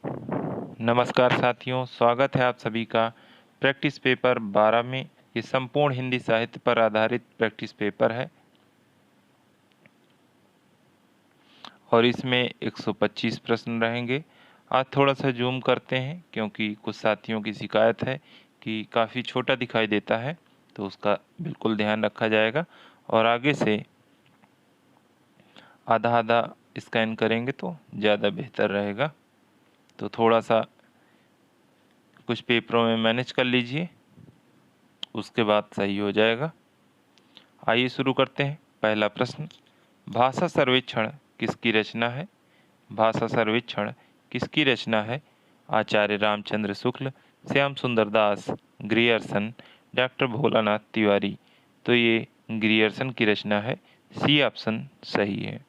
नमस्कार साथियों, स्वागत है आप सभी का प्रैक्टिस पेपर 12 में। ये संपूर्ण हिंदी साहित्य पर आधारित प्रैक्टिस पेपर है और इसमें 125 प्रश्न रहेंगे। आज थोड़ा सा जूम करते हैं क्योंकि कुछ साथियों की शिकायत है कि काफ़ी छोटा दिखाई देता है, तो उसका बिल्कुल ध्यान रखा जाएगा और आगे से आधा आधा स्कैन करेंगे तो ज़्यादा बेहतर रहेगा। तो थोड़ा सा कुछ पेपरों में मैनेज कर लीजिए, उसके बाद सही हो जाएगा। आइए शुरू करते हैं। पहला प्रश्न, भाषा सर्वेक्षण किसकी रचना है? भाषा सर्वेक्षण किसकी रचना है? आचार्य रामचंद्र शुक्ल, श्याम सुंदर दास, ग्रियर्सन, डॉक्टर भोलानाथ तिवारी। तो ये ग्रियर्सन की रचना है। सी ऑप्शन सही है।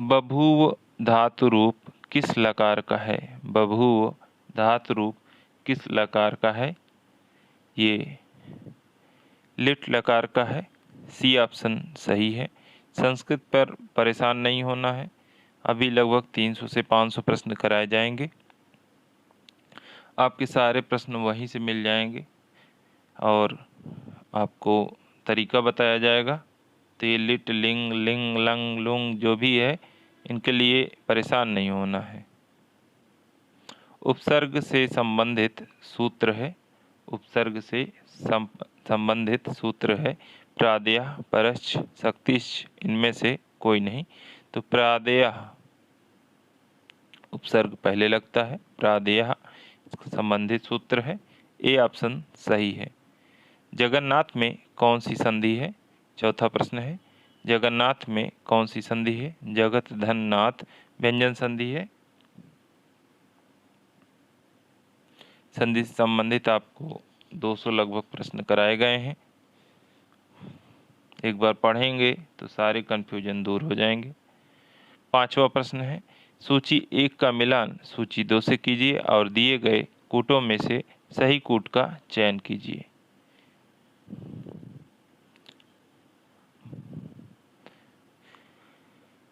बभूव धातु रूप किस लकार का है? बभूव धातु रूप किस लकार का है? ये लिट लकार का है। सी ऑप्शन सही है। संस्कृत पर परेशान नहीं होना है। अभी लगभग 300 से 500 प्रश्न कराए जाएंगे। आपके सारे प्रश्न वहीं से मिल जाएंगे और आपको तरीका बताया जाएगा। तो ये लिट, लिंग, लिंग, लंग, लुंग जो भी है, इनके लिए परेशान नहीं होना है। उपसर्ग से संबंधित सूत्र है। उपसर्ग से संबंधित सूत्र है प्रादेय, परश्च, शक्तिश्च। इनमें से कोई नहीं। तो प्रादेय उपसर्ग पहले लगता है, प्रादेय इसका संबंधित सूत्र है। ए ऑप्शन सही है। जगन्नाथ में कौन सी संधि है? चौथा प्रश्न है, जगन्नाथ में कौन सी संधि है? जगत, धन, नाथ व्यंजन संधि है। संधि से संबंधित आपको 200 लगभग प्रश्न कराए गए हैं। एक बार पढ़ेंगे तो सारे कन्फ्यूजन दूर हो जाएंगे। पांचवा प्रश्न है, सूची 1 का मिलान सूची 2 से कीजिए और दिए गए कूटों में से सही कूट का चयन कीजिए।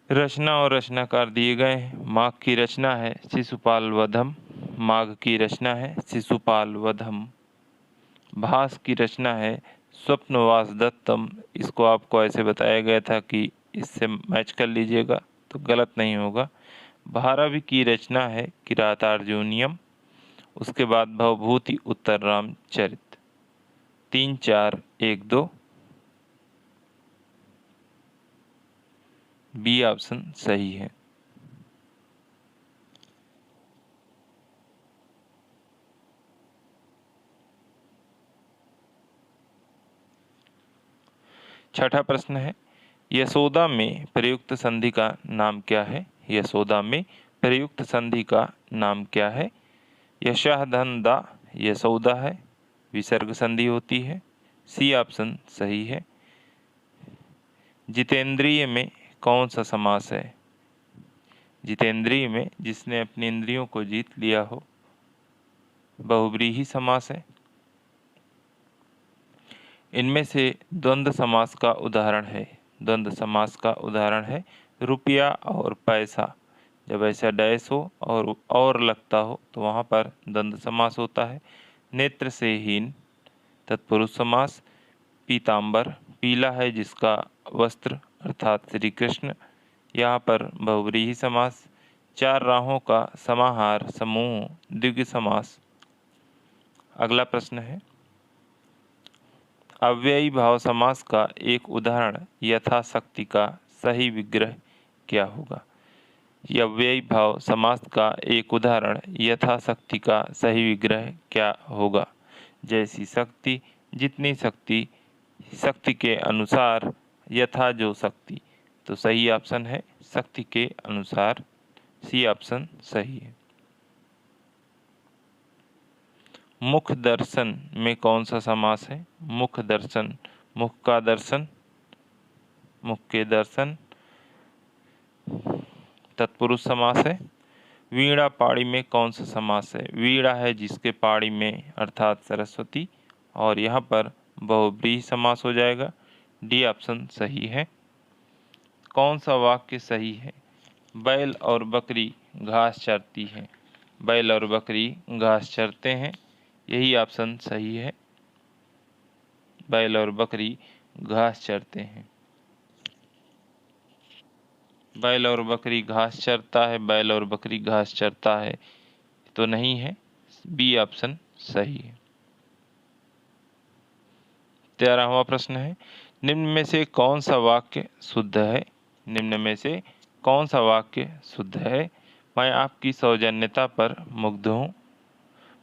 रचना और रचनाकार दिए गए हैं। माघ की रचना है शिशुपाल वधम। माघ की रचना है शिशुपाल वधम। भास की रचना है स्वप्नवास दत्तम। इसको आपको ऐसे बताया गया था कि इससे मैच कर लीजिएगा तो गलत नहीं होगा। भारवी की रचना है किरातार्जुनीयम। उसके बाद भवभूति उत्तर रामचरित। 3, 4, 1, 2। बी ऑप्शन सही है। छठा प्रश्न है, यशोदा में प्रयुक्त संधि का नाम क्या है? यशोदा में प्रयुक्त संधि का नाम क्या है? यशः धन दा यशोदा है, विसर्ग संधि होती है। सी ऑप्शन सही है। जितेंद्रिय में कौन सा समास है? जितेंद्रिय में जिसने अपनी इंद्रियों को जीत लिया हो, बहुव्रीहि समास है। इनमें से द्वंद्व समास का उदाहरण है। द्वंद्व समास का उदाहरण है रुपया और पैसा। जब ऐसा डैश हो और लगता हो तो वहाँ पर द्वंद्व समास होता है। नेत्र से हीन तत्पुरुष समास। पीताम्बर पीला है जिसका वस्त्र अर्थात श्री कृष्ण, यहाँ पर बहुव्रीहि समास। 4 राहों का समाहार समूह द्विगु समास। अगला प्रश्न है, अव्ययी भाव समास का एक उदाहरण यथाशक्ति का सही विग्रह क्या होगा? अव्ययी भाव समास का एक उदाहरण यथाशक्ति का सही विग्रह क्या होगा? जैसी शक्ति, जितनी शक्ति, शक्ति के अनुसार, यथा जो शक्ति। तो सही ऑप्शन है शक्ति के अनुसार। सी ऑप्शन सही है। मुख दर्शन में कौन सा समास है? मुख दर्शन, मुख का दर्शन, मुख के दर्शन तत्पुरुष समास है। वीणा पाड़ी में कौन सा समास है? वीणा है जिसके पाड़ी में अर्थात सरस्वती, और यहाँ पर बहुव्रीहि समास हो जाएगा। डी ऑप्शन सही है। कौन सा वाक्य सही है? बैल और बकरी घास चरती है। बैल और बकरी घास चरते हैं, यही ऑप्शन सही है। बैल और बकरी घास चरते हैं। बैल और बकरी घास चरता है, बैल और बकरी घास चरता है तो नहीं है, बी ऑप्शन सही है। 13वां प्रश्न है, निम्न में से कौन सा वाक्य शुद्ध है? निम्न में से कौन सा वाक्य शुद्ध है? मैं आपकी सौजन्यता पर मुग्ध हूँ,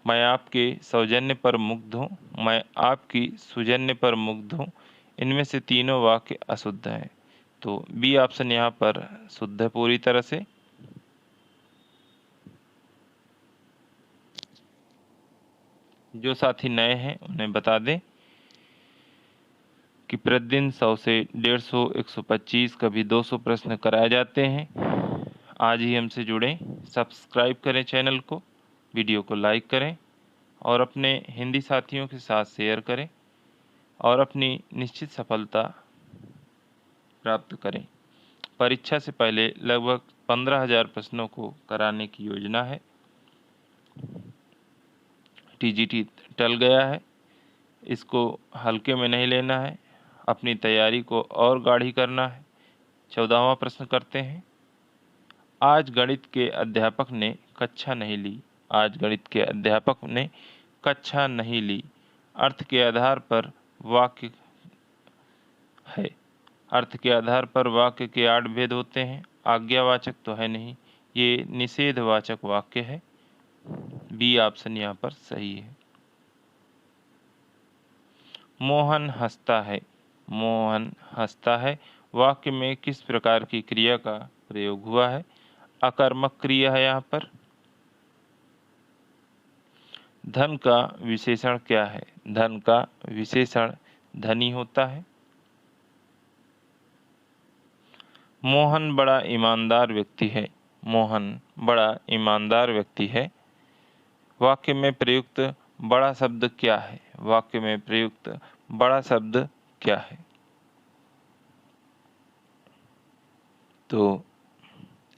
मैं आपके सौजन्य पर मुग्ध हूँ, मैं आपकी सुजन्य पर मुग्ध हूँ। इनमें से तीनों वाक्य अशुद्ध हैं, तो बी ऑप्शन यहाँ पर शुद्ध है पूरी तरह से। जो साथी नए हैं उन्हें बता दें कि प्रतिदिन 100 से 150, 125, कभी 200 प्रश्न कराए जाते हैं। आज ही हमसे जुड़ें, सब्सक्राइब करें चैनल को, वीडियो को लाइक करें और अपने हिंदी साथियों के साथ शेयर करें और अपनी निश्चित सफलता प्राप्त करें। परीक्षा से पहले लगभग 15,000 प्रश्नों को कराने की योजना है। टीजीटी टल गया है, इसको हल्के में नहीं लेना है, अपनी तैयारी को और गाढ़ी करना है। 14वां प्रश्न करते हैं। आज गणित के अध्यापक ने कक्षा नहीं ली। आज गणित के अध्यापक ने कक्षा नहीं ली। अर्थ के आधार पर वाक्य है। अर्थ के आधार पर वाक्य के 8 भेद होते हैं। आज्ञावाचक तो है नहीं, ये निषेधवाचक वाक्य है। बी ऑप्शन यहाँ पर सही है। मोहन हंसता है। मोहन हंसता है वाक्य में किस प्रकार की क्रिया का प्रयोग हुआ है? अकर्मक क्रिया है यहाँ पर। धन का विशेषण क्या है? धन का विशेषण धनी होता है। मोहन बड़ा ईमानदार व्यक्ति है। मोहन बड़ा ईमानदार व्यक्ति है। वाक्य में प्रयुक्त बड़ा शब्द क्या है? वाक्य में प्रयुक्त बड़ा शब्द क्या है? तो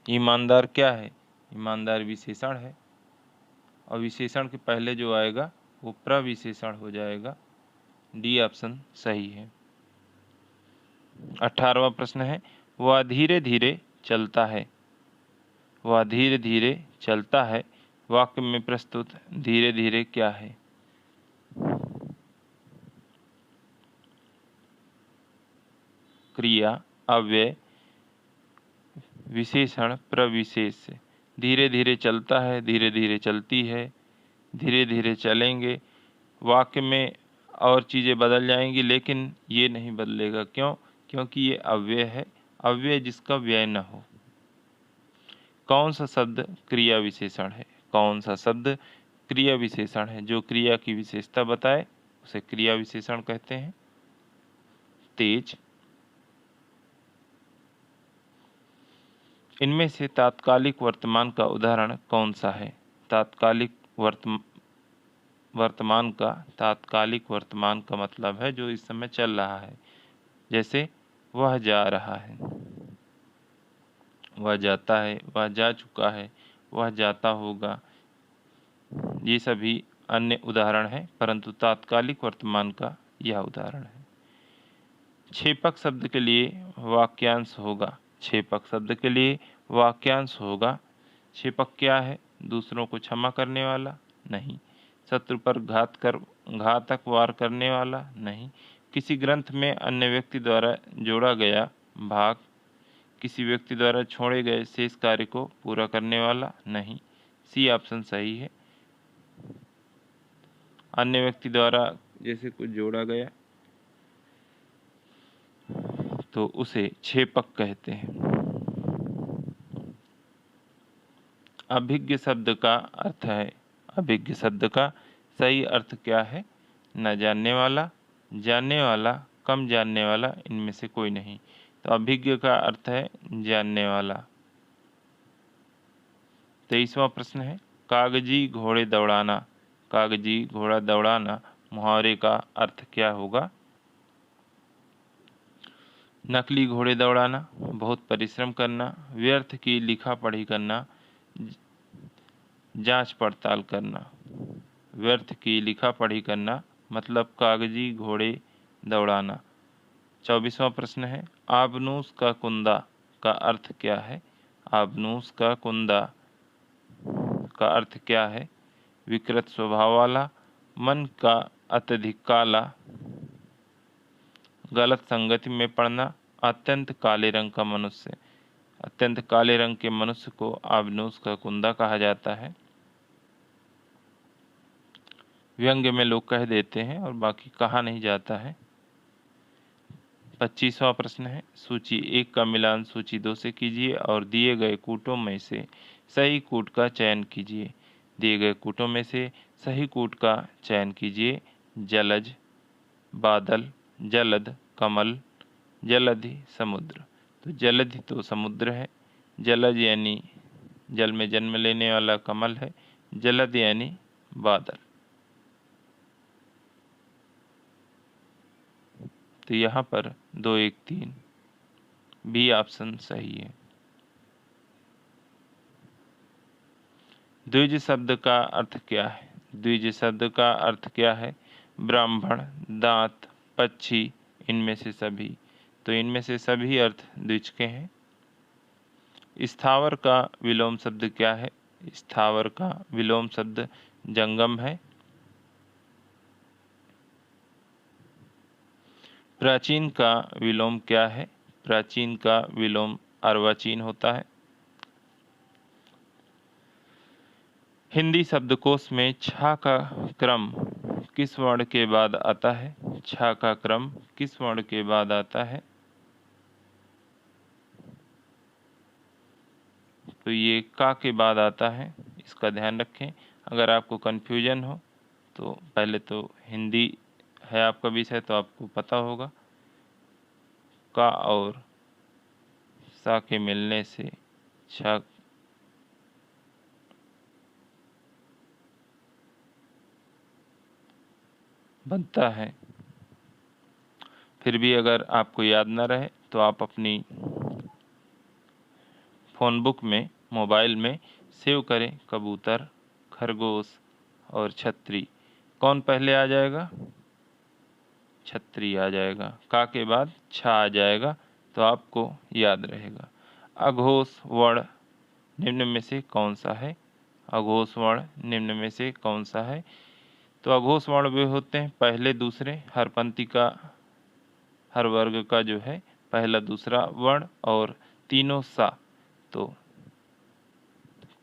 ईमानदार क्या है? ईमानदार विशेषण है और विशेषण के पहले जो आएगा वो प्रविशेषण हो जाएगा। डी ऑप्शन सही है। 18वां प्रश्न है, वह धीरे धीरे चलता है। वह धीरे धीरे चलता है वाक्य में प्रस्तुत धीरे धीरे क्या है? क्रिया, अव्यय, विशेषण, प्रविशेष। धीरे धीरे चलता है, धीरे धीरे चलती है, धीरे धीरे चलेंगे। वाक्य में और चीज़ें बदल जाएंगी लेकिन ये नहीं बदलेगा। क्यों? क्योंकि ये अव्यय है, अव्यय जिसका व्यय न हो। कौन सा शब्द क्रिया विशेषण है? कौन सा शब्द क्रिया विशेषण है? जो क्रिया की विशेषता बताए उसे क्रिया विशेषण कहते हैं। तेज। इनमें से तात्कालिक वर्तमान का उदाहरण कौन सा है? तात्कालिक वर्तमान का तात्कालिक वर्तमान का मतलब है जो इस समय चल रहा है। जैसे वह जा रहा है, वह जाता है, वह जा चुका है, वह जाता होगा। ये सभी अन्य उदाहरण हैं, परंतु तात्कालिक वर्तमान का यह उदाहरण है। छेपक शब्द के लिए वाक्यांश होगा। छेपक शब्द के लिए वाक्यांश होगा। छेपक क्या है? दूसरों को क्षमा करने वाला? नहीं। शत्रु पर घातक वार करने वाला? नहीं। किसी ग्रंथ में अन्य व्यक्ति द्वारा जोड़ा गया भाग, किसी व्यक्ति द्वारा छोड़े गए शेष कार्य को पूरा करने वाला? नहीं। सी ऑप्शन सही है। अन्य व्यक्ति द्वारा जैसे कुछ जोड़ा गया तो उसे छेपक कहते हैं। अभिज्ञ शब्द का अर्थ है। अभिज्ञ शब्द का सही अर्थ क्या है? न जानने वाला, जानने वाला, कम जानने वाला, इनमें से कोई नहीं। तो अभिज्ञ का अर्थ है जानने वाला। 23वां प्रश्न है, कागजी घोड़े दौड़ाना। कागजी घोड़ा दौड़ाना मुहावरे का अर्थ क्या होगा? नकली घोड़े दौड़ाना, बहुत परिश्रम करना, व्यर्थ की लिखा पढ़ी करना, जांच पड़ताल करना। व्यर्थ की लिखा पढ़ी करना मतलब कागजी घोड़े दौड़ाना। 24वां प्रश्न है, आबनूस का कुंदा का अर्थ क्या है? आबनूस का कुंदा का अर्थ क्या है? विकृत स्वभाव वाला, मन का अत्यधिक काला, गलत संगति में पड़ना, अत्यंत काले रंग का मनुष्य। अत्यंत काले रंग के मनुष्य को आबनूस का कुंदा कहा जाता है। व्यंग्य में लोग कह देते हैं और बाकी कहा नहीं जाता है। 25वां प्रश्न है, सूची 1 का मिलान सूची 2 से कीजिए और दिए गए कूटों में से सही कूट का चयन कीजिए। दिए गए कूटों में से सही कूट का चयन कीजिए। जलज, बादल, जलद, कमल, जलधि, समुद्र। तो जलधि तो समुद्र है, जलज यानी जल में जन्म लेने वाला कमल है, जलद यानी बादल। तो यहाँ पर 2, 1, 3 बी ऑप्शन सही है। द्विज शब्द का अर्थ क्या है? द्विज शब्द का अर्थ क्या है? ब्राह्मण, दांत, पक्षी, इनमें से सभी। तो इनमें से सभी अर्थ द्विज के हैं। स्थावर का विलोम शब्द क्या है? स्थावर का विलोम शब्द जंगम है। प्राचीन का विलोम क्या है? प्राचीन का विलोम अर्वाचीन होता है। हिंदी शब्दकोश में छा का क्रम किस वर्ण के बाद आता है? छा का क्रम किस वर्ण के बाद आता है? तो ये का के बाद आता है, इसका ध्यान रखें। अगर आपको कन्फ्यूजन हो तो पहले तो हिंदी है आपका विषय तो आपको पता होगा। का और सा के मिलने से छा बनता है। फिर भी अगर आपको याद न रहे तो आप अपनी फ़ोन बुक में मोबाइल में सेव करें कबूतर, खरगोश और छतरी। कौन पहले आ जाएगा? छतरी आ जाएगा। का के बाद छा आ जाएगा तो आपको याद रहेगा। अघोष वर्ण निम्न में से कौन सा है? अघोष वर्ण निम्न में से कौन सा है? तो अघोष वर्ण वे होते हैं पहले दूसरे, हर पंक्ति का हर वर्ग का जो है पहला दूसरा वर्ण और तीनों सा। तो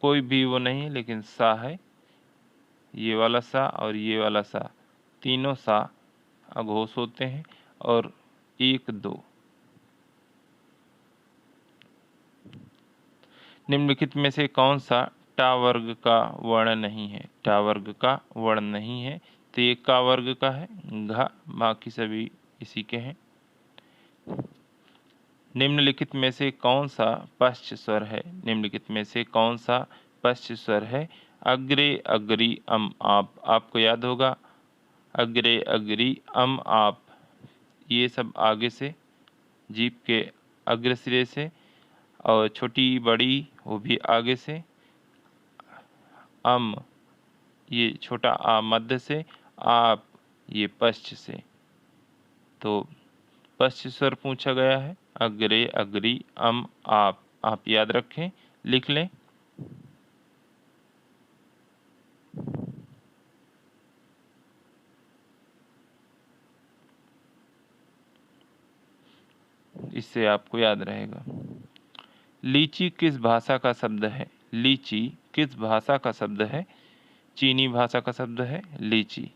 कोई भी वो नहीं है लेकिन सा है, ये वाला सा और ये वाला सा, तीनों सा अघोष होते हैं। और 1, 2 निम्नलिखित में से कौन सा टा वर्ग का वर्ण नहीं है? टा वर्ग का वर्ण नहीं है तो ये का वर्ग का है, घा, बाकी सभी इसी के हैं। निम्नलिखित में से कौन सा पश्च स्वर है? निम्नलिखित में से कौन सा पश्च स्वर है? अग्रे, अग्री, अम, आप। आपको याद होगा अग्रे, अग्री, अम, आप, ये सब आगे से जीभ के अग्र सिरे से, और छोटी बड़ी वो भी आगे से। अम ये छोटा आ मध्य से, आप ये पश्च से। तो पश्च स्वर पूछा गया है। अग्रे, अग्री, अम, आप याद रखें, लिख लें। इससे आपको याद रहेगा। लीची किस भाषा का शब्द है? लीची किस भाषा का शब्द है? चीनी भाषा का शब्द है लीची।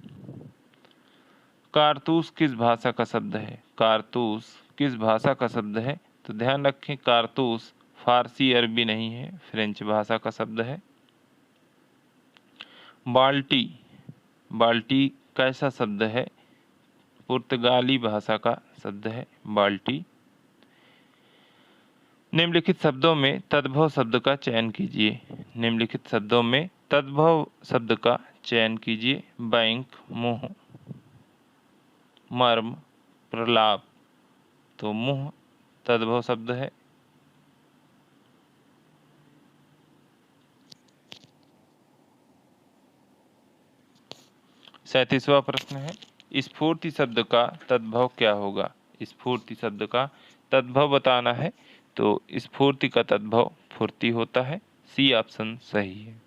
कारतूस किस भाषा का शब्द है? कारतूस किस भाषा का शब्द है? तो ध्यान रखें कारतूस फारसी अरबी नहीं है, फ्रेंच भाषा का शब्द है। बाल्टी, बाल्टी कैसा शब्द है? पुर्तगाली भाषा का शब्द है बाल्टी। निम्नलिखित शब्दों में तद्भव शब्द का चयन कीजिए। निम्नलिखित शब्दों में तद्भव शब्द का चयन कीजिए। बैंक, मुंह, मर्म, प्रलाप। तो मुंह तद्भव शब्द है। 37वां प्रश्न है, स्फूर्ति शब्द का तद्भव क्या होगा? स्फूर्ति शब्द का तद्भव बताना है, तो स्फूर्ति का तद्भव फुर्ती होता है। सी ऑप्शन सही है।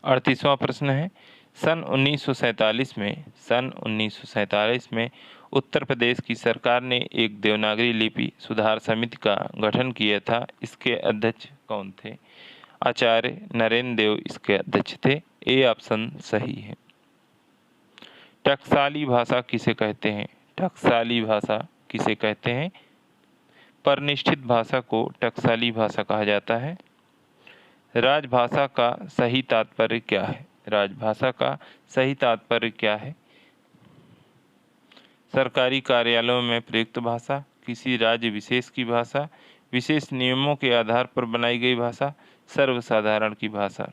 38वां प्रश्न है, सन 1947 में उत्तर प्रदेश की सरकार ने एक देवनागरी लिपि सुधार समिति का गठन किया था। इसके अध्यक्ष कौन थे? आचार्य नरेंद्र देव इसके अध्यक्ष थे। ए ऑप्शन सही है। टकसाली भाषा किसे कहते हैं? टकसाली भाषा किसे कहते हैं? परनिष्ठित भाषा को टकसाली भाषा कहा जाता है। राजभाषा का सही तात्पर्य क्या है? राजभाषा का सही तात्पर्य क्या है? सरकारी कार्यालयों में प्रयुक्त भाषा, किसी राज्य विशेष की भाषा, विशेष नियमों के आधार पर बनाई गई भाषा, सर्वसाधारण की भाषा।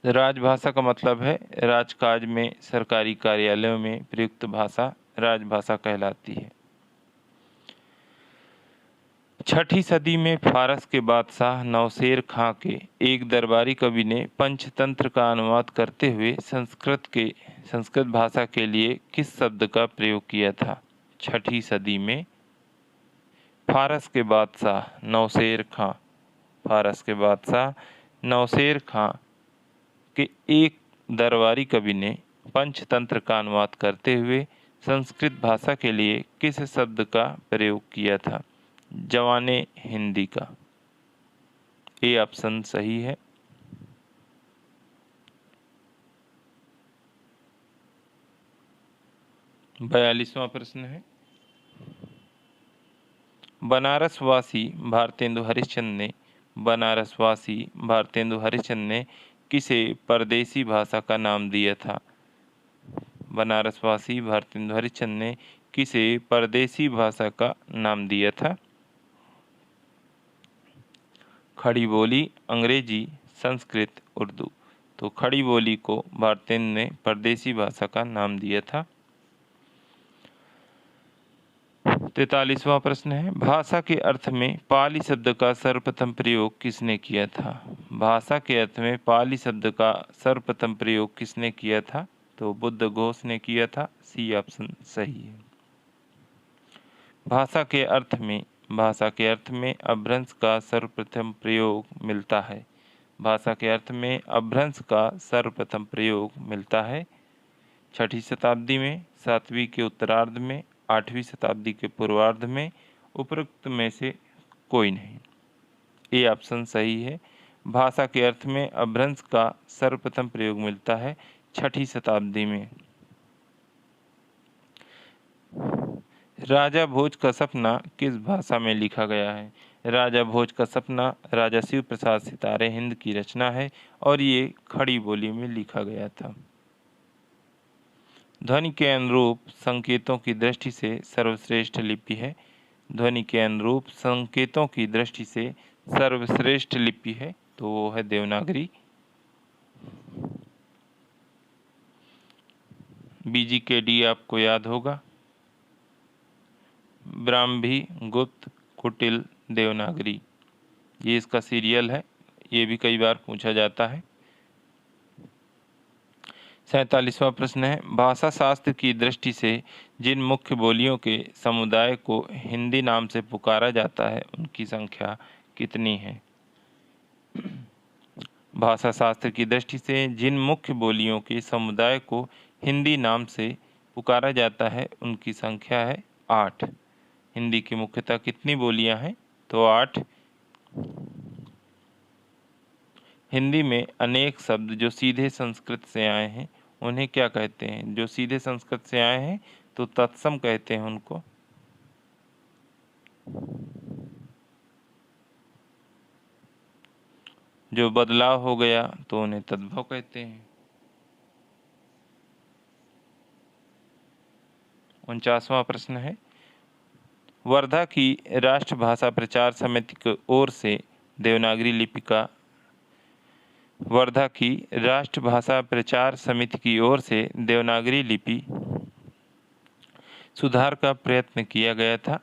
राजभाषा का मतलब है राजकाज में सरकारी कार्यालयों में प्रयुक्त भाषा राजभाषा कहलाती है। 6ठी सदी में फारस के बादशाह नौशेर खां के एक दरबारी कवि ने पंचतंत्र का अनुवाद करते हुए संस्कृत भाषा के लिए किस शब्द का प्रयोग किया था? 6ठी सदी में फारस के बादशाह नौशेर खां के एक दरबारी कवि ने पंचतंत्र का अनुवाद करते हुए संस्कृत भाषा के लिए किस शब्द का प्रयोग किया था? जवाने हिंदी का। ए ऑप्शन सही है। 42वां प्रश्न है, बनारसवासी भारतेंदु हरिश्चंद्र ने किसे परदेसी भाषा का नाम दिया था? बनारसवासी भारतेंदु हरिश्चंद्र ने किसे परदेसी भाषा का नाम दिया था? खड़ी बोली, अंग्रेजी, संस्कृत, उर्दू। तो खड़ी बोली को भारतेंदु ने परदेसी भाषा का नाम दिया था। 43वां प्रश्न है, भाषा के अर्थ में पाली शब्द का सर्वप्रथम प्रयोग किसने किया था? भाषा के अर्थ में पाली शब्द का सर्वप्रथम प्रयोग किसने किया था? तो बुद्धघोष ने किया था। सी ऑप्शन सही है। भाषा के अर्थ में अपभ्रंश का सर्वप्रथम प्रयोग मिलता है। भाषा के अर्थ में अपभ्रंश का सर्वप्रथम प्रयोग मिलता है 6ठी शताब्दी में, 7वीं के उत्तरार्ध में, 8वीं शताब्दी के पूर्वार्ध में, उपरोक्त में से कोई नहीं। ये ऑप्शन सही है। भाषा के अर्थ में अपभ्रंश का सर्वप्रथम प्रयोग मिलता है 6ठी शताब्दी में। राजा भोज का सपना किस भाषा में लिखा गया है? राजा भोज का सपना राजा शिव प्रसाद सितारे हिंद की रचना है और ये खड़ी बोली में लिखा गया था। ध्वनि के अनुरूप संकेतों की दृष्टि से सर्वश्रेष्ठ लिपि है। ध्वनि के अनुरूप संकेतों की दृष्टि से सर्वश्रेष्ठ लिपि है, तो वो है देवनागरी। BGKD आपको याद होगा, ब्राह्मी, गुप्त, कुटिल, देवनागरी, ये इसका सीरियल है। ये भी कई बार पूछा जाता है। 47वां प्रश्न है, भाषा शास्त्र की दृष्टि से जिन मुख्य बोलियों के समुदाय को हिंदी नाम से पुकारा जाता है उनकी संख्या कितनी है? भाषा शास्त्र की दृष्टि से जिन मुख्य बोलियों के समुदाय को हिंदी नाम से पुकारा जाता है उनकी संख्या है 8। हिंदी की मुख्यतः कितनी बोलियां हैं? तो 8। हिंदी में अनेक शब्द जो सीधे संस्कृत से आए हैं उन्हें क्या कहते हैं? जो सीधे संस्कृत से आए हैं तो तत्सम कहते हैं उनको। जो बदलाव हो गया तो उन्हें तद्भव कहते हैं। 49वां प्रश्न है, वर्धा की राष्ट्रभाषा प्रचार समिति की ओर से देवनागरी लिपि का वर्धा की राष्ट्रभाषा प्रचार समिति की ओर से देवनागरी लिपि सुधार का प्रयत्न किया गया था।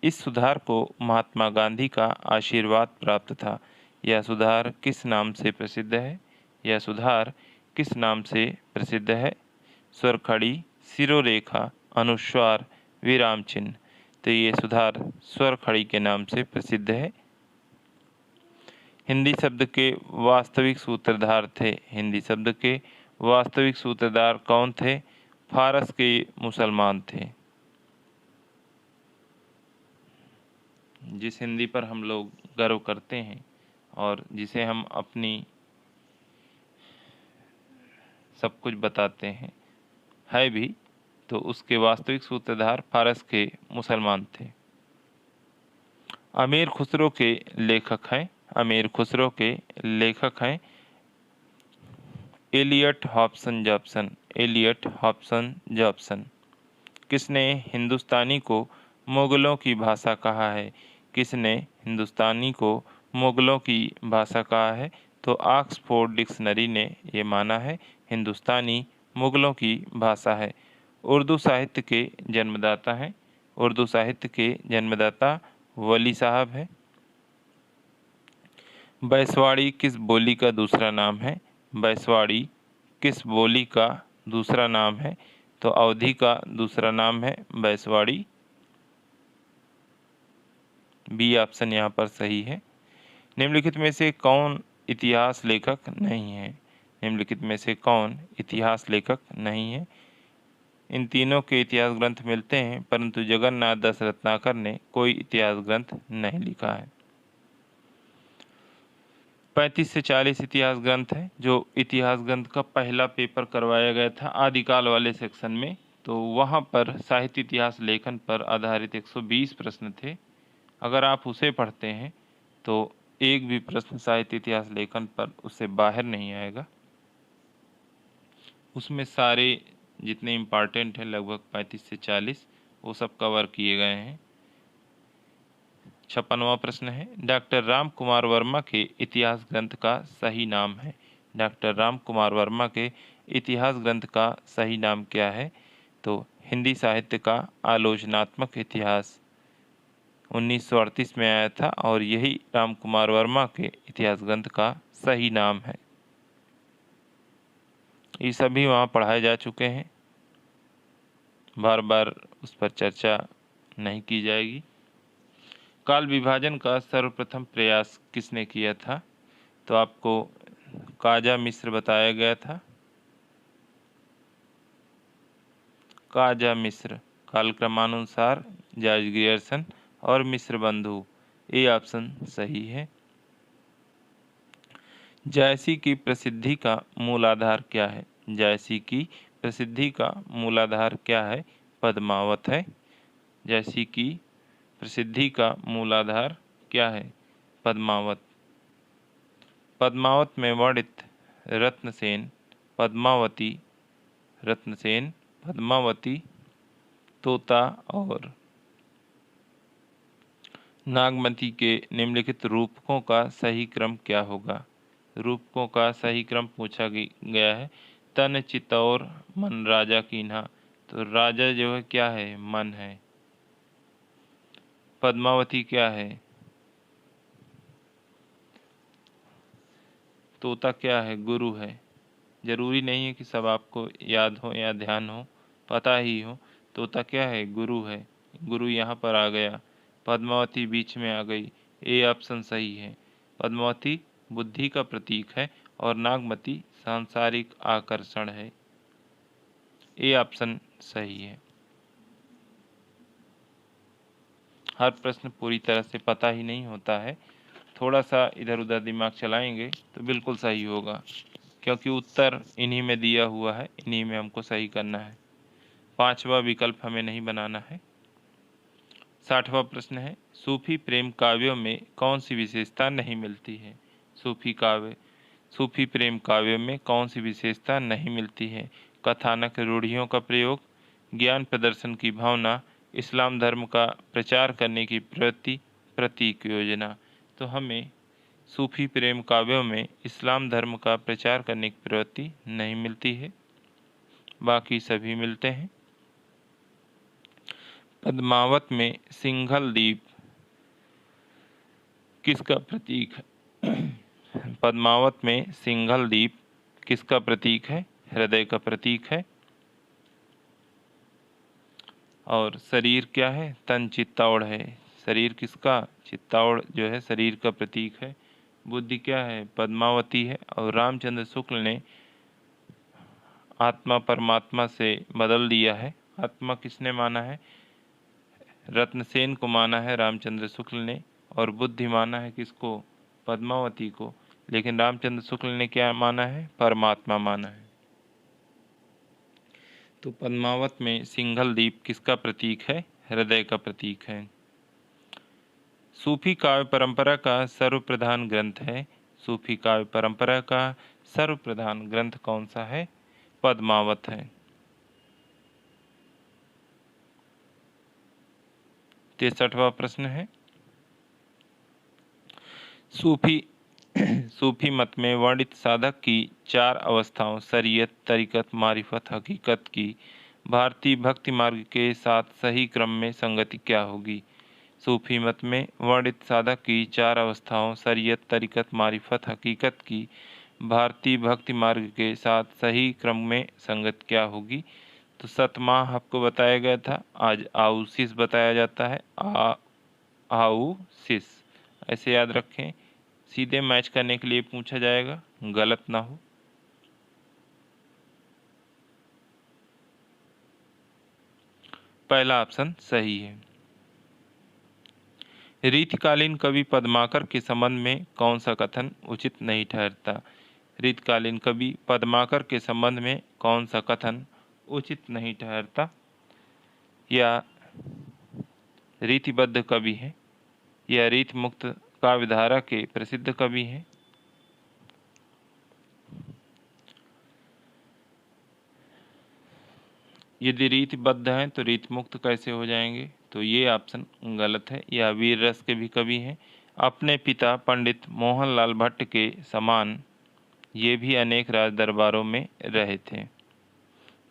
इस सुधार को महात्मा गांधी का आशीर्वाद प्राप्त था। यह सुधार किस नाम से प्रसिद्ध है? यह सुधार किस नाम से प्रसिद्ध है? स्वरखड़ी, शिरोरेखा, अनुस्वार, विराम चिन्ह। तो ये सुधार स्वरखड़ी के नाम से प्रसिद्ध है। हिंदी शब्द के वास्तविक सूत्रधार थे। हिंदी शब्द के वास्तविक सूत्रधार कौन थे? फारस के मुसलमान थे। जिस हिंदी पर हम लोग गर्व करते हैं और जिसे हम अपनी सब कुछ बताते हैं है भी, तो उसके वास्तविक सूत्रधार फारस के मुसलमान थे। अमीर खुसरो के लेखक हैं। अमीर खुसरो के लेखक हैं Elliot Hobson Jobson. Elliot Hobson Jobson. किसने हिंदुस्तानी को मुगलों की भाषा कहा है? किसने हिंदुस्तानी को मुगलों की भाषा कहा है? तो ऑक्सफोर्ड डिक्शनरी ने ये माना है हिंदुस्तानी मुगलों की भाषा है। उर्दू साहित्य के जन्मदाता हैं। उर्दू साहित्य के जन्मदाता वली साहब है। बैसवाड़ी किस बोली का दूसरा नाम है? बैसवाड़ी किस बोली का दूसरा नाम है? तो अवधी का दूसरा नाम है बैसवाड़ी। बी ऑप्शन यहाँ पर सही है। निम्नलिखित में से कौन इतिहास लेखक नहीं है? निम्नलिखित में से कौन इतिहास लेखक नहीं है? इन तीनों के इतिहास ग्रंथ मिलते हैं, परंतु जगन्नाथ दास रत्नाकर ने कोई इतिहास ग्रंथ नहीं लिखा है। 35 से 40 इतिहास ग्रंथ हैं। जो इतिहास ग्रंथ का पहला पेपर करवाया गया था आदिकाल वाले सेक्शन में, तो वहाँ पर साहित्य इतिहास लेखन पर आधारित 120 प्रश्न थे। अगर आप उसे पढ़ते हैं तो एक भी प्रश्न साहित्य इतिहास लेखन पर उससे बाहर नहीं आएगा। उसमें सारे जितने इम्पॉर्टेंट हैं लगभग 35 से 40 वो सब कवर किए गए हैं। 56वां प्रश्न है, डॉक्टर राम कुमार वर्मा के इतिहास ग्रंथ का सही नाम है? डॉक्टर राम कुमार वर्मा के इतिहास ग्रंथ का सही नाम क्या है? तो हिंदी साहित्य का आलोचनात्मक इतिहास 1938 में आया था और यही राम कुमार वर्मा के इतिहास ग्रंथ का सही नाम है। ये सभी वहाँ पढ़ाए जा चुके हैं, बार बार उस पर चर्चा नहीं की जाएगी। काल विभाजन का सर्वप्रथम प्रयास किसने किया था? तो आपको काजा मिश्र बताया गया था। काजा मिश्र, कालक्रमानुसार जॉर्ज ग्रियर्सन और मिश्र बंधु। ये ऑप्शन सही है। जायसी की प्रसिद्धि का मूलाधार क्या है? जायसी की प्रसिद्धि का मूलाधार क्या है? पद्मावत है। जायसी की प्रसिद्धि का मूलाधार क्या है? पद्मावत। पद्मावत में वर्णित रत्नसेन, पद्मावती, रत्नसेन, पद्मावती, तोता और नागमती के निम्नलिखित रूपकों का सही क्रम क्या होगा? रूपकों का सही क्रम पूछा गया है। तन चितौर मन राजा कीन्हा। तो राजा जो है क्या है? मन है। पद्मावती क्या है? तोता क्या है? गुरु है। जरूरी नहीं है कि सब आपको याद हो या ध्यान हो, पता ही हो। तोता क्या है? गुरु है। गुरु यहाँ पर आ गया, पद्मावती बीच में आ गई। ए ऑप्शन सही है। पद्मावती बुद्धि का प्रतीक है और नागमती सांसारिक आकर्षण है। ए ऑप्शन सही है। हर प्रश्न पूरी तरह से पता ही नहीं होता है, थोड़ा सा इधर उधर दिमाग चलाएंगे तो बिल्कुल सही होगा, क्योंकि उत्तर इन्हीं में दिया हुआ है, इन्हीं में हमको सही करना है। 5वां विकल्प हमें नहीं बनाना है। 60वां प्रश्न है, सूफी प्रेम काव्यों में कौन सी विशेषता नहीं मिलती है? सूफी प्रेम काव्यों में कौन सी विशेषता नहीं मिलती है? कथानक रूढ़ियों का प्रयोग, ज्ञान प्रदर्शन की भावना, इस्लाम धर्म का प्रचार करने की प्रवृत्ति, प्रतीक योजना। तो हमें सूफी प्रेम काव्यों में इस्लाम धर्म का प्रचार करने की प्रवृत्ति नहीं मिलती है, बाकी सभी मिलते हैं। पद्मावत में सिंघल द्वीप किसका प्रतीक है? पद्मावत में सिंघल द्वीप किसका प्रतीक है? हृदय का प्रतीक है। और शरीर क्या है? तन चित्ताउड़ है। शरीर किसका? चित्ताउड़ जो है शरीर का प्रतीक है। बुद्धि क्या है? पद्मावती है। और रामचंद्र शुक्ल ने आत्मा परमात्मा से बदल दिया है। आत्मा किसने माना है? रत्नसेन को माना है रामचंद्र शुक्ल ने। और बुद्धि माना है किसको? पद्मावती को। लेकिन रामचंद्र शुक्ल ने क्या माना है? परमात्मा माना है। तो पद्मावत में सिंघल द्वीप किसका प्रतीक है? हृदय का प्रतीक है। सूफी काव्य परंपरा का सर्वप्रधान ग्रंथ है। सूफी काव्य परंपरा का सर्वप्रधान ग्रंथ कौन सा है? पद्मावत है। 63वां प्रश्न है, सूफी मत में वर्णित साधक की 4 अवस्थाओं शरीयत, तरीकत, मारिफत, हकीकत की भारतीय भक्ति मार्ग के साथ सही क्रम में संगति क्या होगी? सूफी मत में वर्णित साधक की 4 अवस्थाओं शरीयत, तरीकत, मारिफत, हकीकत की भारतीय भक्ति मार्ग के साथ सही क्रम में संगत क्या होगी? तो सतमाह आपको बताया गया था, आज आउसिस बताया जाता है। आउसिस ऐसे याद रखें, सीधे मैच करने के लिए पूछा जाएगा, गलत ना हो। पहला ऑप्शन सही है। रीतिकालीन कवि पद्माकर के संबंध में कौन सा कथन उचित नहीं ठहरता? रीतिकालीन कवि पद्माकर के संबंध में कौन सा कथन उचित नहीं ठहरता? या रीतिबद्ध कवि है, या रीति मुक्त काव्यधारा के प्रसिद्ध कवि हैं? यदि रीतिबद्ध हैं तो रीति मुक्त कैसे हो जाएंगे? तो ये ऑप्शन गलत है। यह वीर रस के भी कवि हैं। अपने पिता पंडित मोहनलाल भट्ट के समान ये भी अनेक राज दरबारों में रहे थे।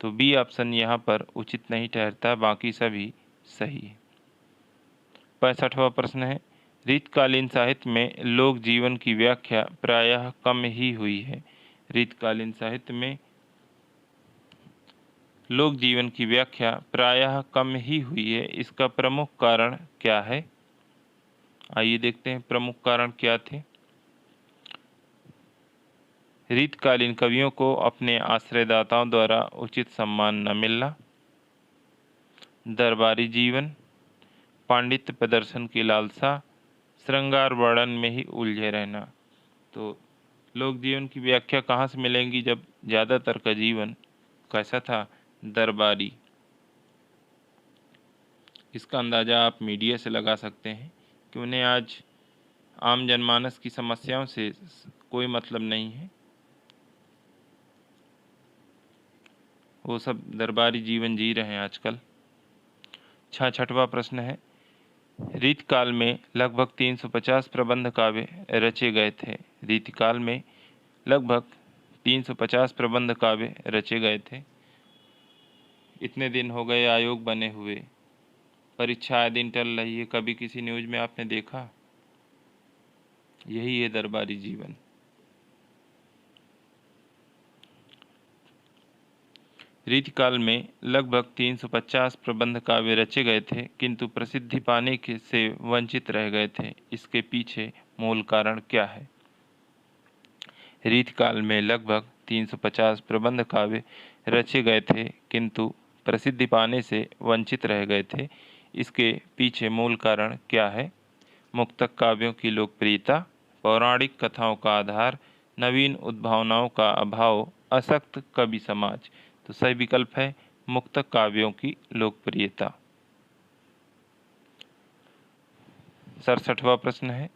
तो बी ऑप्शन यहाँ पर उचित नहीं ठहरता, बाकी सभी सही है। 65वां प्रश्न है, रीतकालीन साहित्य में लोक जीवन की व्याख्या प्रायः कम ही हुई है। रीतकालीन साहित्य में लोक जीवन की व्याख्या प्रायः कम ही हुई है। इसका प्रमुख कारण क्या है? आइए देखते हैं प्रमुख कारण क्या थे। रीतकालीन कवियों को अपने आश्रयदाताओं द्वारा उचित सम्मान न मिलना, दरबारी जीवन, पांडित्य प्रदर्शन की लालसा, श्रृंगार वर्णन में ही उलझे रहना। तो लोक जीवन की व्याख्या कहाँ से मिलेंगी जब ज़्यादातर का जीवन कैसा था? दरबारी। इसका अंदाज़ा आप मीडिया से लगा सकते हैं कि उन्हें आज आम जनमानस की समस्याओं से कोई मतलब नहीं है। वो सब दरबारी जीवन जी रहे हैं आजकल। 66वां प्रश्न है, रीतकाल में लगभग 350 प्रबंध काव्य रचे गए थे। रीतकाल में लगभग 350 प्रबंध काव्य रचे गए थे। इतने दिन हो गए आयोग बने हुए, परीक्षा आए दिन टल रही है, कभी किसी न्यूज में आपने देखा? यही है दरबारी जीवन। रीतिकाल में लगभग 350 प्रबंध काव्य रचे गए थे, किंतु प्रसिद्धि पाने के से वंचित रह गए थे। इसके पीछे मूल कारण क्या है? रीतिकाल में लगभग 350 प्रबंध काव्य रचे गए थे, किंतु प्रसिद्धि पाने से वंचित रह गए थे। इसके पीछे मूल कारण क्या है? मुक्तक काव्यों की लोकप्रियता, पौराणिक कथाओं का आधार, नवीन उद्भावनाओं का अभाव, असक्त कवि समाज। तो सही विकल्प है मुक्तक काव्यों की लोकप्रियता। 67वां प्रश्न है,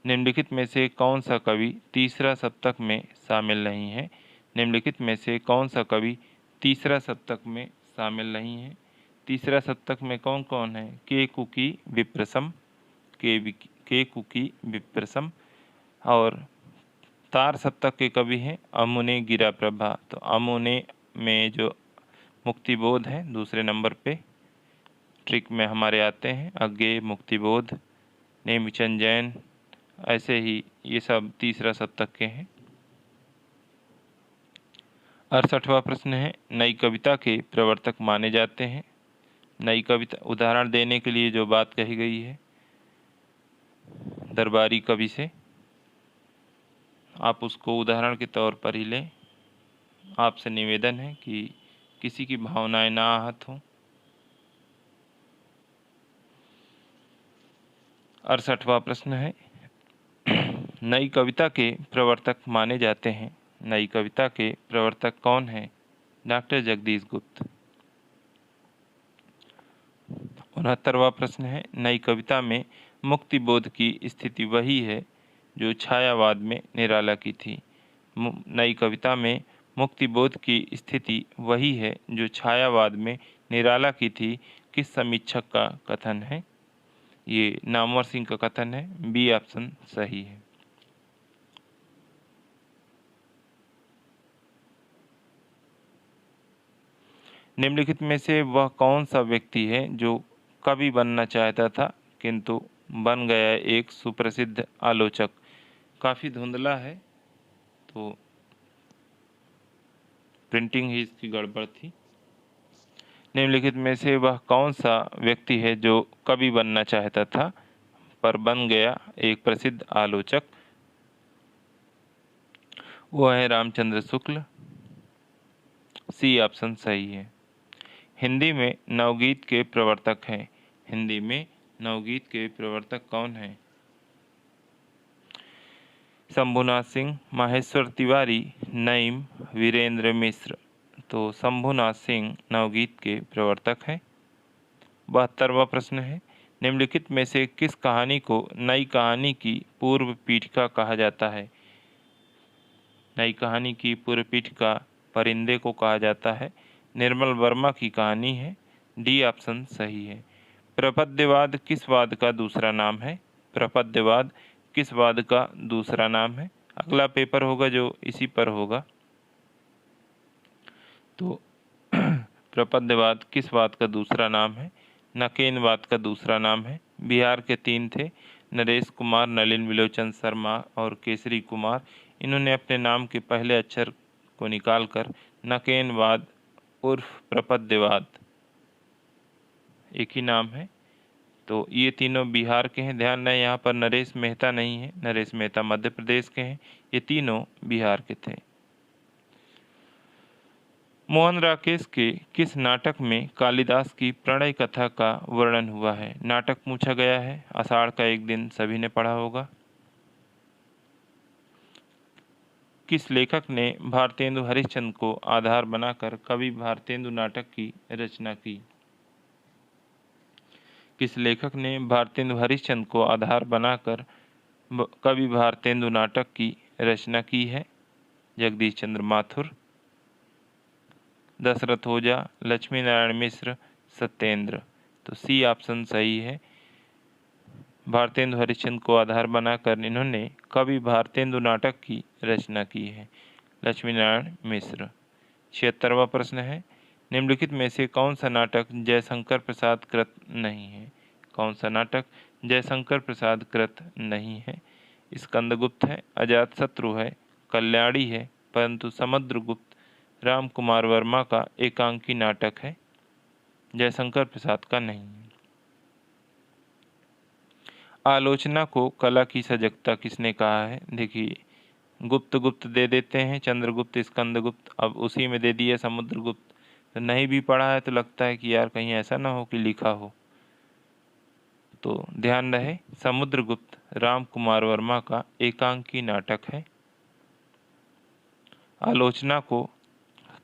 निम्नलिखित में से कौन सा कवि तीसरा सप्तक में शामिल नहीं है? निम्नलिखित में से कौन सा कवि तीसरा सप्तक में शामिल नहीं है? तीसरा सप्तक में कौन कौन है? के कुकी विप्रसम, के कुकी विप्रसम। और तार सप्तक के कवि हैं अमुने गिरा प्रभा। तो अमुने में जो मुक्तिबोध है दूसरे नंबर पे ट्रिक में हमारे आते हैं, अज्ञे, मुक्तिबोध, नेमिचंद जैन, ऐसे ही ये सब तीसरा सप्तक के हैं। 68वां प्रश्न है, नई कविता के प्रवर्तक माने जाते हैं। नई कविता उदाहरण देने के लिए जो बात कही गई है दरबारी कवि से, आप उसको उदाहरण के तौर पर ही लें। आपसे निवेदन है कि किसी की भावनाएं ना आहत हों। 68वां प्रश्न है, नई कविता के प्रवर्तक माने जाते हैं। नई कविता के प्रवर्तक कौन हैं? डॉक्टर जगदीश गुप्त। 69वां प्रश्न है, नई कविता में मुक्ति बोध की स्थिति वही है जो छायावाद में निराला की थी। नई कविता में मुक्ति बोध की स्थिति वही है जो छायावाद में निराला की थी, किस समीक्षक का कथन है? ये नामवर सिंह का कथन है। बी ऑप्शन सही है। निम्नलिखित में से वह कौन सा व्यक्ति है जो कवि बनना चाहता था किंतु बन गया एक सुप्रसिद्ध आलोचक? काफ़ी धुंधला है, तो प्रिंटिंग ही इसकी गड़बड़ थी। निम्नलिखित में से वह कौन सा व्यक्ति है जो कवि बनना चाहता था पर बन गया एक प्रसिद्ध आलोचक? वह है रामचंद्र शुक्ल। सी ऑप्शन सही है। हिंदी में नवगीत के प्रवर्तक हैं। हिंदी में नवगीत के प्रवर्तक कौन हैं? शंभुनाथ सिंह, माहेश्वर तिवारी, नईम, वीरेंद्र मिश्र। तो शंभुनाथ सिंह नवगीत के प्रवर्तक हैं। 72वां प्रश्न है, निम्नलिखित में से किस कहानी को नई कहानी की पूर्व पीठिका कहा जाता है? नई कहानी की पूर्व पीठिका परिंदे को कहा जाता है। निर्मल वर्मा की कहानी है। डी ऑप्शन सही है। प्रपद्यवाद किस वाद का दूसरा नाम है? प्रपद्यवाद किस वाद का दूसरा नाम है? अगला पेपर होगा जो इसी पर होगा। तो प्रपद्यवाद किस वाद का दूसरा नाम है? नकेनवाद का दूसरा नाम है। बिहार के 3 थे, नरेश कुमार, नलिन विलोचन शर्मा और केसरी कुमार। इन्होंने अपने नाम के पहले अक्षर को निकालकर नकेनवाद उर्फ प्रपद्यवाद एक ही नाम है। तो ये तीनों बिहार के हैं। ध्यान रहे यहाँ पर नरेश मेहता नहीं है, नरेश मेहता मध्य प्रदेश के हैं। ये तीनों बिहार के थे। मोहन राकेश के किस नाटक में कालिदास की प्रणय कथा का वर्णन हुआ है? नाटक पूछा गया है। आषाढ़ का एक दिन सभी ने पढ़ा होगा। किस लेखक ने भारतेंदु हरिश्चंद्र को आधार बनाकर कवि भारतेंदु नाटक की रचना की? किस लेखक ने भारतेंदु हरिश्चंद्र को आधार बनाकर कवि भारतेंदु नाटक की रचना की है? जगदीश चंद्र माथुर, दशरथ ओझा, लक्ष्मी नारायण मिश्र, सत्येंद्र। तो सी ऑप्शन सही है। भारतेंदु हरिश्चंद्र को आधार बनाकर इन्होंने कवि भारतेंदु नाटक की रचना की है, लक्ष्मी नारायण मिश्र। 76वां प्रश्न है, निम्नलिखित में से कौन सा नाटक जयशंकर प्रसाद कृत नहीं है? कौन सा नाटक जयशंकर प्रसाद कृत नहीं है? स्कंदगुप्त है, अजातशत्रु है, कल्याणी है, परंतु समुद्रगुप्त राम कुमार वर्मा का एकांकी नाटक है, जयशंकर प्रसाद का नहीं है। आलोचना को कला की सजगता किसने कहा है? देखिए, गुप्त गुप्त दे देते हैं, चंद्रगुप्त, स्कंदगुप्त, अब उसी में दे दिया समुद्रगुप्त। तो नहीं भी पढ़ा है तो लगता है कि यार कहीं ऐसा ना हो कि लिखा हो। तो ध्यान रहे, समुद्रगुप्त राम कुमार वर्मा का एकांकी नाटक है। आलोचना को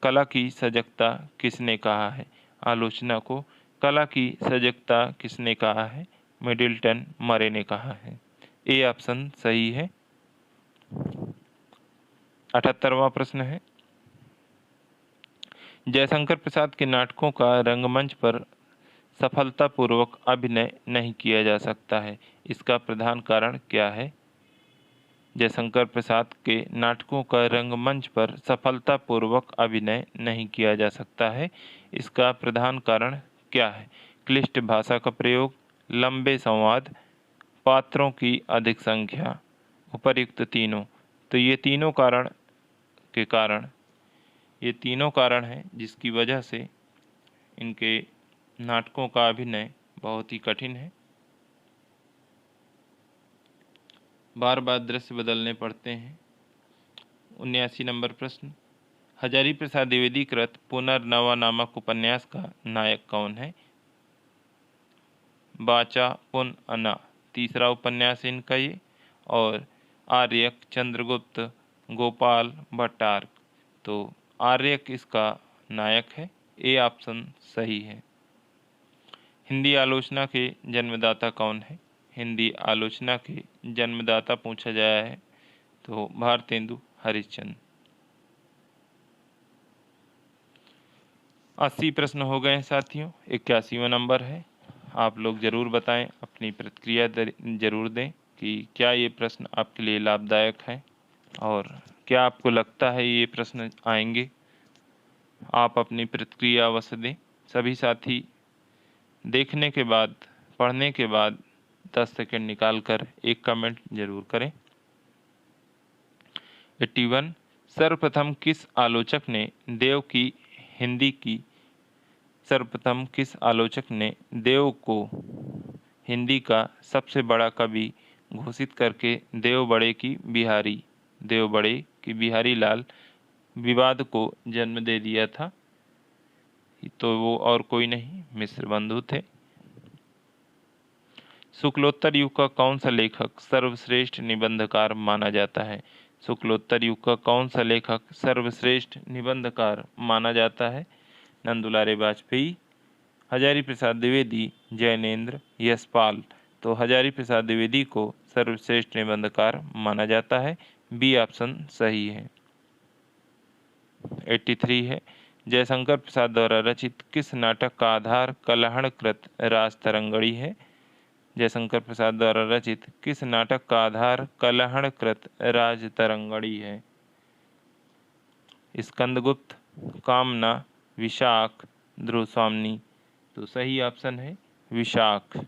कला की सजगता किसने कहा है? आलोचना को कला की सजगता किसने कहा है? मिडिल्टन मरे ने कहा है। ए ऑप्शन सही है। 78वां प्रश्न है, जयशंकर प्रसाद के नाटकों का रंगमंच पर सफलतापूर्वक अभिनय नहीं किया जा सकता है, इसका प्रधान कारण क्या है? जयशंकर प्रसाद के नाटकों का रंगमंच पर सफलतापूर्वक अभिनय नहीं किया जा सकता है, इसका प्रधान कारण क्या है? क्लिष्ट भाषा का प्रयोग, लंबे संवाद, पात्रों की अधिक संख्या। उपर्युक्त तीनों। तो ये तीनों कारण हैं जिसकी वजह से इनके नाटकों का अभिनय बहुत ही कठिन है। बार बार दृश्य बदलने पड़ते हैं। 79 नंबर प्रश्न, हजारी प्रसाद द्विवेदी कृत पुनर्नवा नामक उपन्यास का नायक कौन है? बाचा पुन अना तीसरा उपन्यास इनका ये, और आर्यक चंद्रगुप्त गोपाल भट्टार्क। तो आर्यक इसका नायक है। ए ऑप्शन सही है। हिंदी आलोचना के जन्मदाता कौन है? हिंदी आलोचना के जन्मदाता पूछा गया है तो भारतेंदु हरिश्चंद्र। 80 प्रश्न हो गए साथियों। 81वां नंबर है। आप लोग ज़रूर बताएं, अपनी प्रतिक्रिया ज़रूर दें कि क्या ये प्रश्न आपके लिए लाभदायक है और क्या आपको लगता है ये प्रश्न आएंगे। आप अपनी प्रतिक्रिया अवश्य दें। सभी साथी देखने के बाद, पढ़ने के बाद 10 सेकंड निकाल कर एक कमेंट जरूर करें। 81, सर्वप्रथम किस आलोचक ने देव की हिंदी की सर्वप्रथम किस आलोचक ने देव को हिंदी का सबसे बड़ा कवि घोषित करके देव बड़े की बिहारी लाल विवाद को जन्म दे दिया था? तो वो और कोई नहीं, मिश्र बंधु थे। शुक्लोत्तर युग का कौन सा लेखक सर्वश्रेष्ठ निबंधकार माना जाता है? शुक्लोत्तर युग का कौन सा लेखक सर्वश्रेष्ठ निबंधकार माना जाता है? नंदुलारे वाजपेयी, हजारी प्रसाद द्विवेदी, जैनेन्द्र, यशपाल। तो हजारी प्रसाद द्विवेदी को सर्वश्रेष्ठ निबंधकार माना जाता है। बी ऑप्शन सही है। 83 है, जयशंकर प्रसाद द्वारा रचित किस नाटक का आधार कलहणकृत राजतरंगड़ी है? जयशंकर प्रसाद द्वारा रचित किस नाटक का आधार कलहणकृत राजतरंगड़ी है? स्कंदगुप्त, कामना, विशाख, ध्रुवस्वामिनी। तो सही ऑप्शन है विशाख।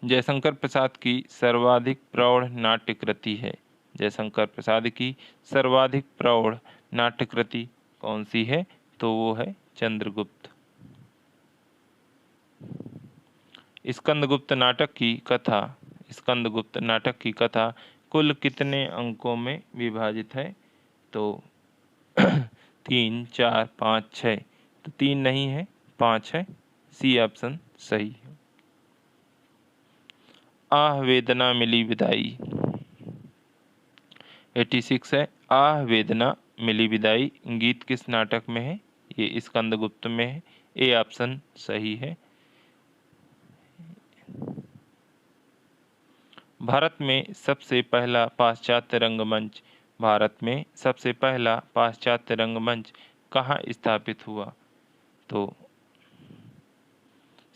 जयशंकर प्रसाद की सर्वाधिक प्रौढ़ नाट्यकृति है? जयशंकर प्रसाद की सर्वाधिक प्रौढ़ नाट्यकृति कौन सी है? तो वो है चंद्रगुप्त। स्कंदगुप्त नाटक की कथा कुल कितने अंकों में विभाजित है? तो 3, 4, 5, 6। तो 3 नहीं है, 5 है। सी ऑप्शन सही है। आह वेदना मिली विदाई। 86 है, आह वेदना मिली विदाई गीत किस नाटक में है? ये स्कंदगुप्त में है। ए ऑप्शन सही है। भारत में सबसे पहला पाश्चात्य रंगमंच कहाँ स्थापित हुआ? तो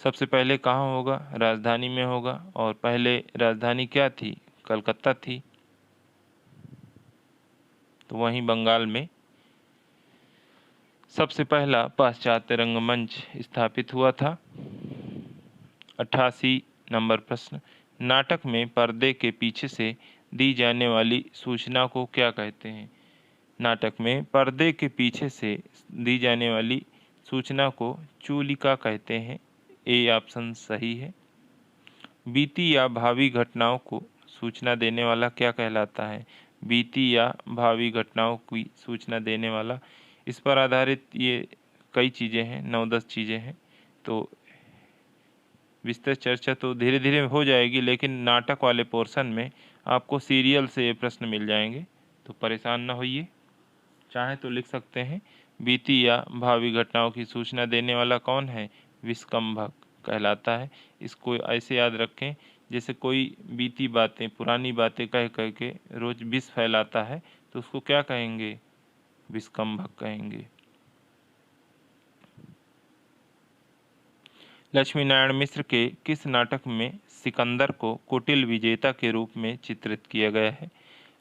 सबसे पहले कहाँ होगा? राजधानी में होगा। और पहले राजधानी क्या थी? कलकत्ता थी। तो वहीं बंगाल में सबसे पहला पाश्चात्य रंगमंच स्थापित हुआ था। 88 नंबर प्रश्न, नाटक में पर्दे के पीछे से दी जाने वाली सूचना को क्या कहते हैं? नाटक में पर्दे के पीछे से दी जाने वाली सूचना को चूलिका कहते हैं। ए ऑप्शन सही है। बीती या भावी घटनाओं को सूचना देने वाला क्या कहलाता है? बीती या भावी घटनाओं की सूचना देने वाला, इस पर आधारित ये कई चीज़ें हैं, 9-10 चीज़ें हैं। तो विस्तृत चर्चा तो धीरे धीरे हो जाएगी, लेकिन नाटक वाले पोर्शन में आपको सीरियल से ये प्रश्न मिल जाएंगे, तो परेशान ना होइए। चाहे तो लिख सकते हैं, बीती या भावी घटनाओं की सूचना देने वाला कौन है? विस्कंभक कहलाता है। इसको ऐसे याद रखें, जैसे कोई बीती बातें, पुरानी बातें कह कह के रोज विष फैलाता है, तो उसको क्या कहेंगे? विस्कंभक कहेंगे। लक्ष्मीनारायण मिश्र के किस नाटक में सिकंदर को कुटिल विजेता के रूप में चित्रित किया गया है?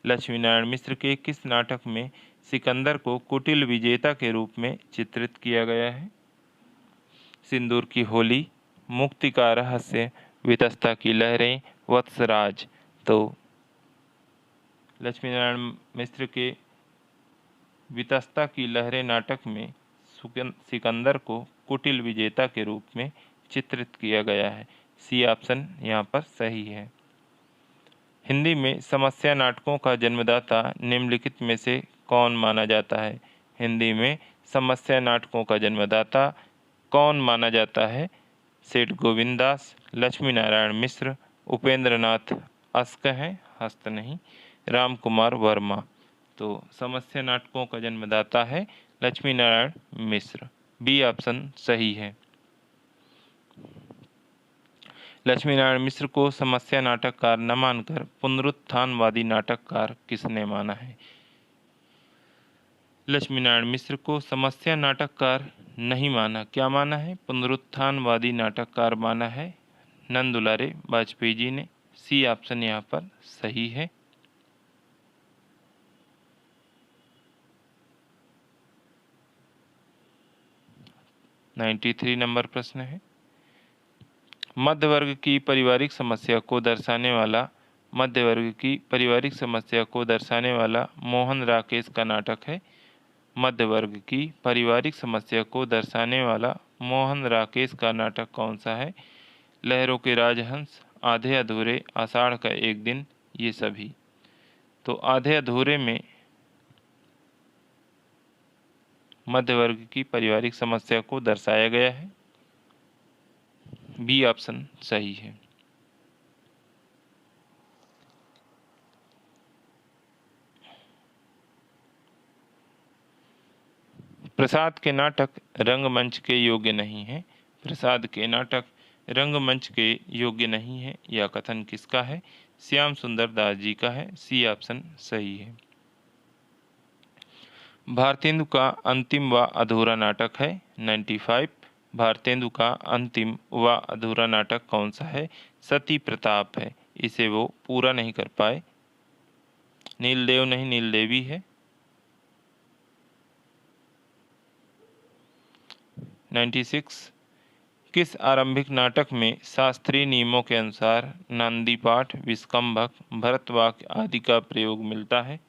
लक्ष्मीनारायण मिश्र के किस नाटक में सिकंदर को कुटिल विजेता के रूप में चित्रित किया गया है? सिंदूर की होली, मुक्ति का रहस्य, वितस्ता की लहरें, वत्सराज। तो लक्ष्मी नारायण मिश्र के वितस्ता की लहरें नाटक में सिकंदर को कुटिल विजेता के रूप में चित्रित किया गया है। सी ऑप्शन यहाँ पर सही है। हिंदी में समस्या नाटकों का जन्मदाता निम्नलिखित में से कौन माना जाता है? हिंदी में समस्या नाटकों का जन्मदाता कौन माना जाता है? सेठ गोविंददास, लक्ष्मी नारायण मिश्र, उपेंद्र नाथ अस्क हैं, हस्त नहीं, राम कुमार वर्मा। तो समस्या नाटकों का जन्मदाता है लक्ष्मी नारायण मिश्र। बी ऑप्शन सही है। लक्ष्मी नारायण मिश्र को समस्या नाटककार न मानकर पुनरुत्थानवादी नाटककार किसने माना है? लक्ष्मी नारायण मिश्र को समस्या नाटककार नहीं माना, क्या माना है? पुनरुत्थानवादी नाटककार माना है नंद दुलारे वाजपेयी जी ने। सी ऑप्शन यहाँ पर सही है। (93) नंबर प्रश्न है, मध्य वर्ग की पारिवारिक समस्या को दर्शाने वाला मोहन राकेश का नाटक है। मध्य वर्ग की पारिवारिक समस्या को दर्शाने वाला मोहन राकेश का नाटक कौन सा है? लहरों के राजहंस, आधे अधूरे, आषाढ़ का एक दिन, ये सभी। तो आधे अधूरे में मध्य वर्ग की पारिवारिक समस्या को दर्शाया गया है। बी ऑप्शन सही है। प्रसाद के नाटक रंगमंच के योग्य नहीं है। प्रसाद के नाटक रंगमंच के योग्य नहीं है, यह कथन किसका है? श्याम सुंदर दास जी का है। सी ऑप्शन सही है। भारतेंदु का अंतिम व अधूरा नाटक है। 95। भारतेंदु का अंतिम व अधूरा नाटक कौन सा है? सती प्रताप है, इसे वो पूरा नहीं कर पाए। नीलदेव नहीं, नीलदेवी है। 96। किस आरंभिक नाटक में शास्त्रीय नियमों के अनुसार नांदी पाठ, विस्कंभक, भरतवाक्य आदि का प्रयोग मिलता है?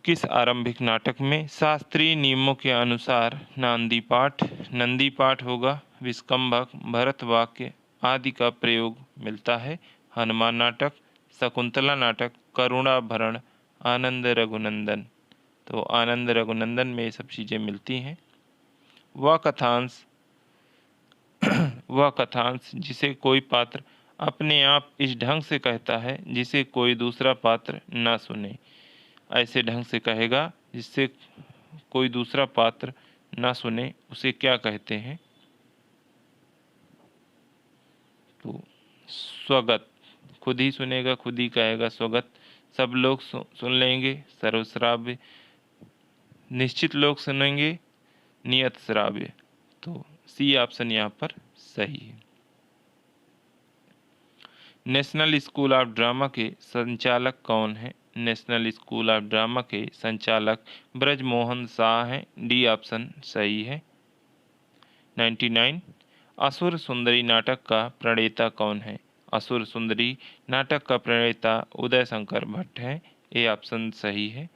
किस आरंभिक नाटक में शास्त्रीय नियमों के अनुसार नांदी पाठ, नंदी पाठ होगा, विस्कंभक, भरतवाक्य आदि का प्रयोग मिलता है? हनुमान नाटक, शकुंतला नाटक, करुणाभरण, आनंद रघुनंदन। तो आनंद रघुनंदन में ये सब चीज़ें मिलती हैं। वह कथांश जिसे कोई पात्र अपने आप इस ढंग से कहता है जिसे कोई दूसरा पात्र न सुने। ऐसे ढंग से कहेगा जिससे कोई दूसरा पात्र न सुने, उसे क्या कहते हैं? तो स्वगत। खुद ही सुनेगा, खुद ही कहेगा, स्वगत। सब लोग सुन लेंगे, सर्वश्राव्य। निश्चित लोग सुनेंगे, नियत श्राव्य। तो सी ऑप्शन यहाँ पर सही है। नेशनल स्कूल ऑफ ड्रामा के संचालक कौन है? नेशनल स्कूल ऑफ ड्रामा के संचालक ब्रजमोहन शाह हैं। डी ऑप्शन सही है। 99। असुर सुंदरी नाटक का प्रणेता कौन है? असुर सुंदरी नाटक का प्रणेता उदय शंकर भट्ट है। ए ऑप्शन सही है।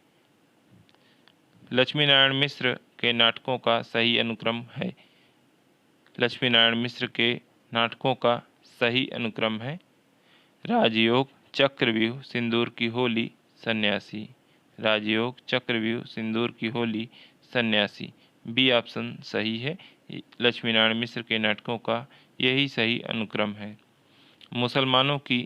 लक्ष्मी नारायण मिश्र के नाटकों का सही अनुक्रम है। लक्ष्मी नारायण मिश्र के नाटकों का सही अनुक्रम है राजयोग, चक्रव्यूह, सिंदूर की होली, सन्यासी। राजयोग, चक्रव्यूह, सिंदूर की होली, सन्यासी। बी ऑप्शन सही है। लक्ष्मी नारायण मिश्र के नाटकों का यही सही अनुक्रम है। मुसलमानों की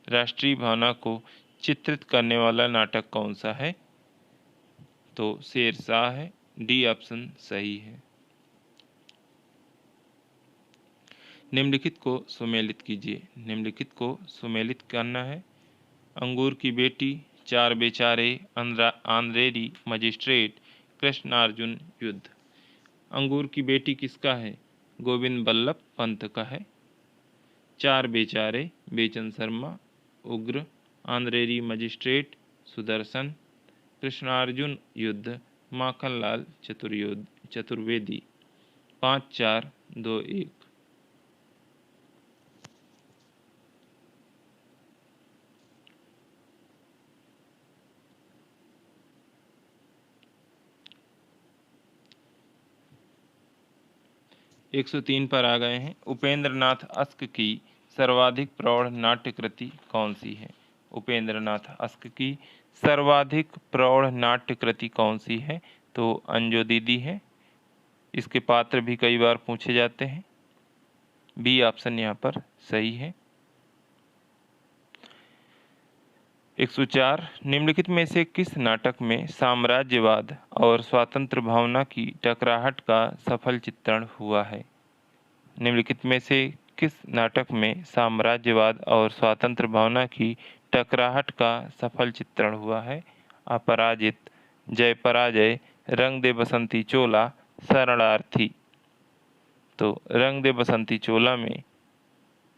राष्ट्रीय भावना को चित्रित करने वाला नाटक कौन सा है? तो शेरशाह है। डी ऑप्शन सही है। निम्नलिखित को सुमेलित कीजिए। निम्नलिखित को सुमेलित करना है। अंगूर की बेटी, चार बेचारे, आंद्रेरी मजिस्ट्रेट, कृष्णार्जुन युद्ध। अंगूर की बेटी किसका है? गोविंद बल्लभ पंत का है। चार बेचारे, बेचन शर्मा, उग्र, आंद्रेरी मजिस्ट्रेट, सुदर्शन, कृष्णार्जुन युद्ध, माखनलाल चतुर्वेदी। 5, 4, 2, 1। 103 पर आ गए हैं। उपेंद्र नाथ अस्क की सर्वाधिक प्रौढ़ नाट्य कृति कौन सी है? उपेंद्र नाथ अस्क की सर्वाधिक प्रौढ़ नाट्य कृति कौन सी है? तो अंजो दीदी है। इसके पात्र भी कई बार पूछे जाते हैं। बी ऑप्शन यहाँ पर सही है। 104 निम्नलिखित में से किस नाटक में साम्राज्यवाद और स्वतंत्र भावना की टकराहट का सफल चित्रण हुआ है? निम्नलिखित में से किस नाटक में साम्राज्यवाद और स्वतंत्र भावना की टकराहट का सफल चित्रण हुआ है? अपराजित, जय पराजय, रंग दे बसंती चोला, शरणार्थी। तो रंग दे बसंती चोला में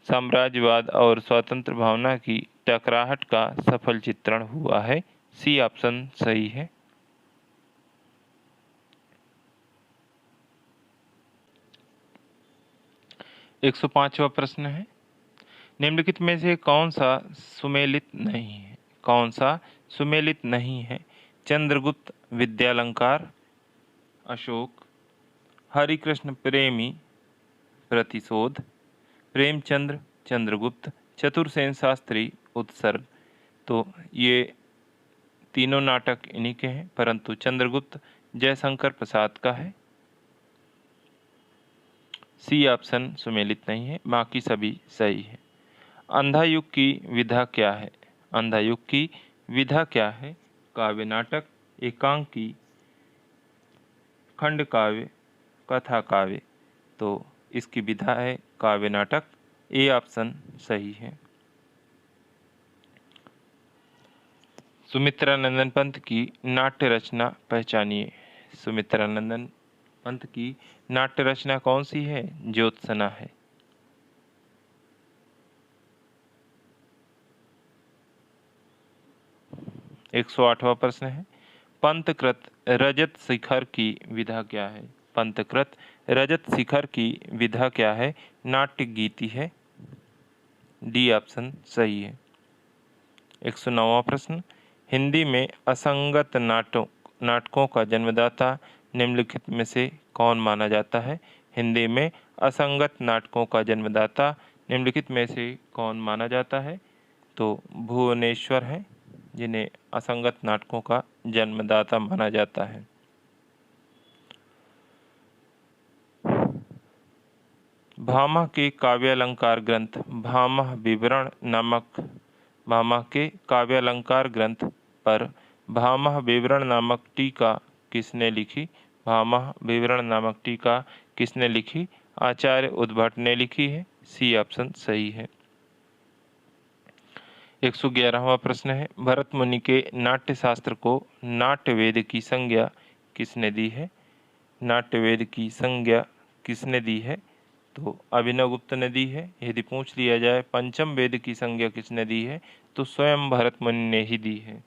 साम्राज्यवाद और स्वतंत्र भावना की टकराहट का सफल चित्रण हुआ है। सी ऑप्शन सही है। एक 105वां प्रश्न है। निम्नलिखित में से कौन सा सुमेलित नहीं है? कौन सा सुमेलित नहीं है? चंद्रगुप्त विद्यालंकार, अशोक, हरिकृष्ण प्रेमी प्रतिशोध, प्रेमचंद्र चंद्रगुप्त, चतुरसेन शास्त्री उत्सर्ग। तो ये तीनों नाटक इन्हीं के हैं, परंतु चंद्रगुप्त जयशंकर प्रसाद का है। सी ऑप्शन सुमेलित नहीं है, बाकी सभी सही है। अंधा युग की विधा क्या है? अंधा युग की विधा क्या है? काव्य नाटक, एकांकी, खंड काव्य, कथा काव्य। तो इसकी विधा है काव्य नाटक। ए ऑप्शन सही है। सुमित्रानंदन पंत की नाट्य रचना पहचानिए। सुमित्रानंदन पंत की नाट्य रचना कौन सी है? ज्योत्सना है। 108वां प्रश्न है। पंतकृत रजत शिखर की विधा क्या है? पंतकृत रजत शिखर की विधा क्या है? नाट्य गीति है। डी ऑप्शन सही है। 109वां प्रश्न। हिंदी में असंगत नाटकों का जन्मदाता निम्नलिखित में से कौन माना जाता है? हिंदी में असंगत नाटकों का जन्मदाता निम्नलिखित में से कौन माना जाता है? तो भुवनेश्वर हैं, जिन्हें असंगत नाटकों का जन्मदाता माना जाता है। भामा के काव्यालंकार ग्रंथ भामा विवरण नामक भामा के काव्यालंकार ग्रंथ पर भामा विवरण नामक टीका किसने लिखी? भामा विवरण नामक टीका किसने लिखी? आचार्य उद्भट ने लिखी है। सी ऑप्शन सही है। 111वां प्रश्न है। भरत मुनि के नाट्य शास्त्र को नाट्य वेद की संज्ञा किसने दी है? नाट्य वेद की संज्ञा किसने दी है? तो अभिनव गुप्त ने दी है। यदि पूछ लिया जाए पंचम वेद की संज्ञा किसने दी है, तो स्वयं भरत मुनि ने ही दी है।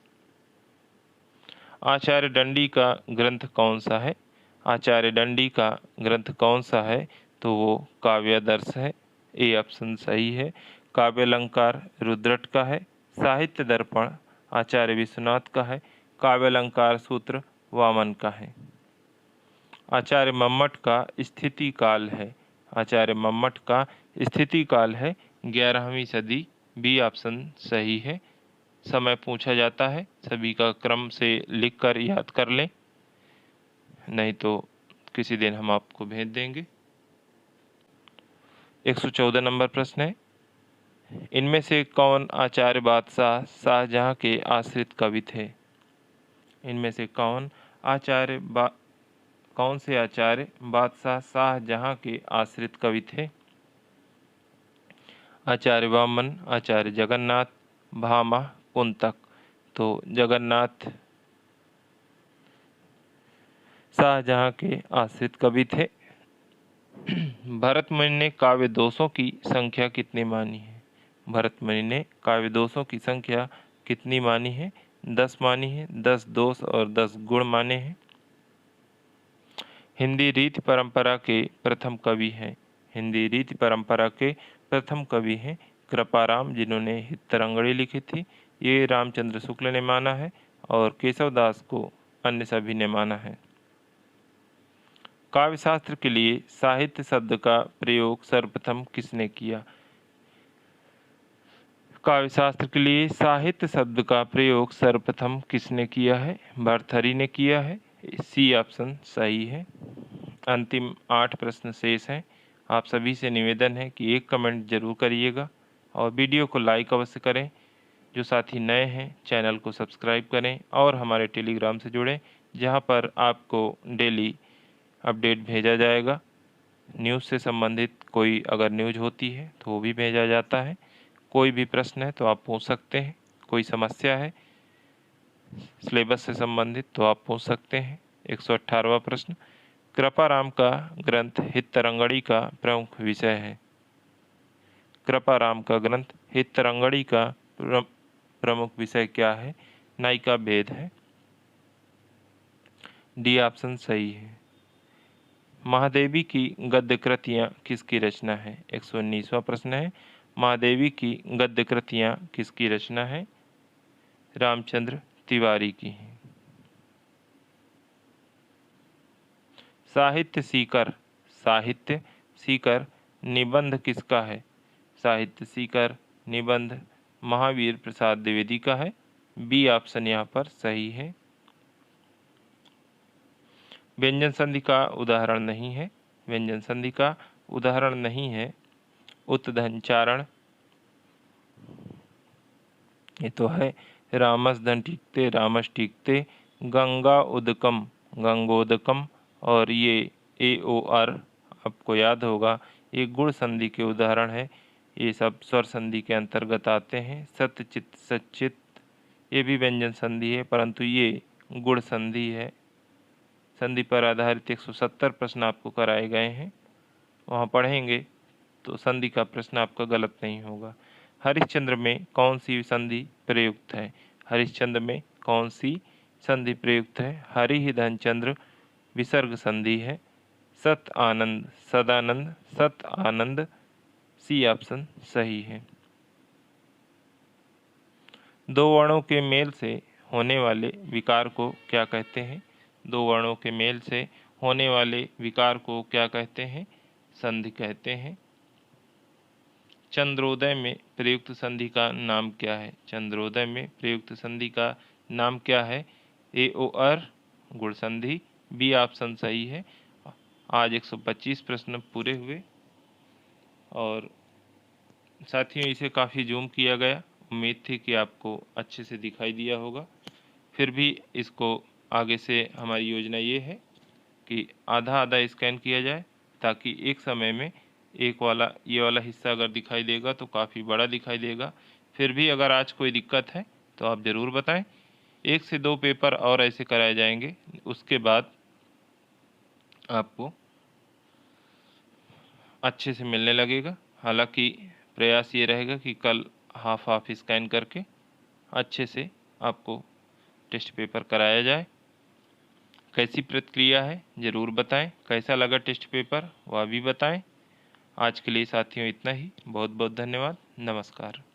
आचार्य दंडी का ग्रंथ कौन सा है? आचार्य दंडी का ग्रंथ कौन सा है? तो वो काव्यादर्श है। ए ऑप्शन सही है। काव्यालंकार रुद्रट का है। साहित्य दर्पण आचार्य विश्वनाथ का है। काव्यालंकार सूत्र वामन का है। आचार्य मम्मट का स्थिति काल है। आचार्य मम्मट का स्थिति काल है 11वीं सदी। बी ऑप्शन सही है। समय पूछा जाता है, सभी का क्रम से लिखकर याद कर लें, नहीं तो किसी दिन हम आपको भेज देंगे। 114 नंबर प्रश्न है। इनमें से कौन आचार्य बादशाह शाहजहां के आश्रित कवि थे? इनमें से कौन से आचार्य बादशाह शाहजहां के आश्रित कवि थे? आचार्य वामन, आचार्य जगन्नाथ, भामा, कुंतक। तो जगन्नाथ शाहजहां के आश्रित कवि थे। भरत मुनि ने काव्य दोषों की संख्या कितनी मानी है? भरत मुनि ने काव्य दोषों की संख्या कितनी मानी है? 10 मानी है, 10 दोष और 10 गुण माने हैं। हिंदी रीति परंपरा के प्रथम कवि हैं। हिंदी रीति परंपरा के प्रथम कवि हैं कृपाराम, जिन्होंने हितरंगड़ी लिखी थी। ये रामचंद्र शुक्ल ने माना है और केशवदास को अन्य सभी ने माना है। काव्यशास्त्र के लिए साहित्य शब्द का प्रयोग सर्वप्रथम किसने किया? काव्यशास्त्र के लिए साहित्य शब्द का प्रयोग सर्वप्रथम किसने किया है? भर्तृहरि ने किया है। सी ऑप्शन सही है। अंतिम 8 प्रश्न शेष हैं। आप सभी से निवेदन है कि एक कमेंट जरूर करिएगा और वीडियो को लाइक अवश्य करें। जो साथी नए हैं चैनल को सब्सक्राइब करें और हमारे टेलीग्राम से जुड़ें, जहां पर आपको डेली अपडेट भेजा जाएगा। न्यूज़ से संबंधित कोई अगर न्यूज़ होती है तो वो भी भेजा जाता है। कोई भी प्रश्न है तो आप पूछ सकते हैं। कोई समस्या है सिलेबस से संबंधित तो आप पूछ सकते हैं। 118वां प्रश्न, कृपाराम का ग्रंथ हितरंगड़ी का प्रमुख विषय है। कृपाराम का ग्रंथ हितरंगड़ी का प्रमुख विषय क्या है? नायिका भेद है। डी ऑप्शन सही है। महादेवी की गद्य कृतियाँ किसकी रचना है? 119वां प्रश्न है, महादेवी की गद्य कृतियाँ किसकी रचना है? रामचंद्र तिवारी की है। साहित्य सीकर निबंध किसका है? साहित्य सीकर निबंध महावीर प्रसाद द्विवेदी का है। बी ऑप्शन यहाँ पर सही है। व्यंजन संधि का उदाहरण नहीं है। व्यंजन संधि का उदाहरण नहीं है उत्धनचारण। ये तो है रामस धन टीकते रामस टीकते, गंगा उदकम गंगोदकम, और ये ए ओ आर आपको याद होगा ये गुण संधि के उदाहरण है। ये सब स्वर संधि के अंतर्गत आते हैं। सत्यचित सच्चित ये भी व्यंजन संधि है, परंतु ये गुण संधि है। संधि पर आधारित 170 प्रश्न आपको कराए गए हैं, वहाँ पढ़ेंगे तो संधि का प्रश्न आपका गलत नहीं होगा। हरिश्चंद्र में कौन सी संधि प्रयुक्त है? हरिश्चंद्र में कौन सी संधि प्रयुक्त है? हरि ही धनचंद्र विसर्ग संधि है। सत आनंद सदानंद सत आनंद, सी ऑप्शन सही है। दो वर्णों के मेल से होने वाले विकार को क्या कहते हैं? दो वर्णों के मेल से होने वाले विकार को क्या कहते हैं? संधि कहते हैं। चंद्रोदय में प्रयुक्त संधि का नाम क्या है? चंद्रोदय में प्रयुक्त संधि का नाम क्या है? ए ओ आर गुण संधि। बी ऑप्शन सही है। आज 125 प्रश्न पूरे हुए और साथियों इसे काफ़ी जूम किया गया। उम्मीद थी कि आपको अच्छे से दिखाई दिया होगा। फिर भी इसको आगे से हमारी योजना ये है कि आधा आधा स्कैन किया जाए, ताकि एक समय में एक वाला ये वाला हिस्सा अगर दिखाई देगा तो काफ़ी बड़ा दिखाई देगा। फिर भी अगर आज कोई दिक्कत है तो आप ज़रूर बताएं। 1 से 2 पेपर और ऐसे कराए जाएंगे, उसके बाद आपको अच्छे से मिलने लगेगा। हालांकि प्रयास ये रहेगा कि कल हाफ स्कैन करके अच्छे से आपको टेस्ट पेपर कराया जाए। कैसी प्रतिक्रिया है ज़रूर बताएं। कैसा लगा टेस्ट पेपर वह भी बताएं। आज के लिए साथियों इतना ही। बहुत बहुत धन्यवाद। नमस्कार।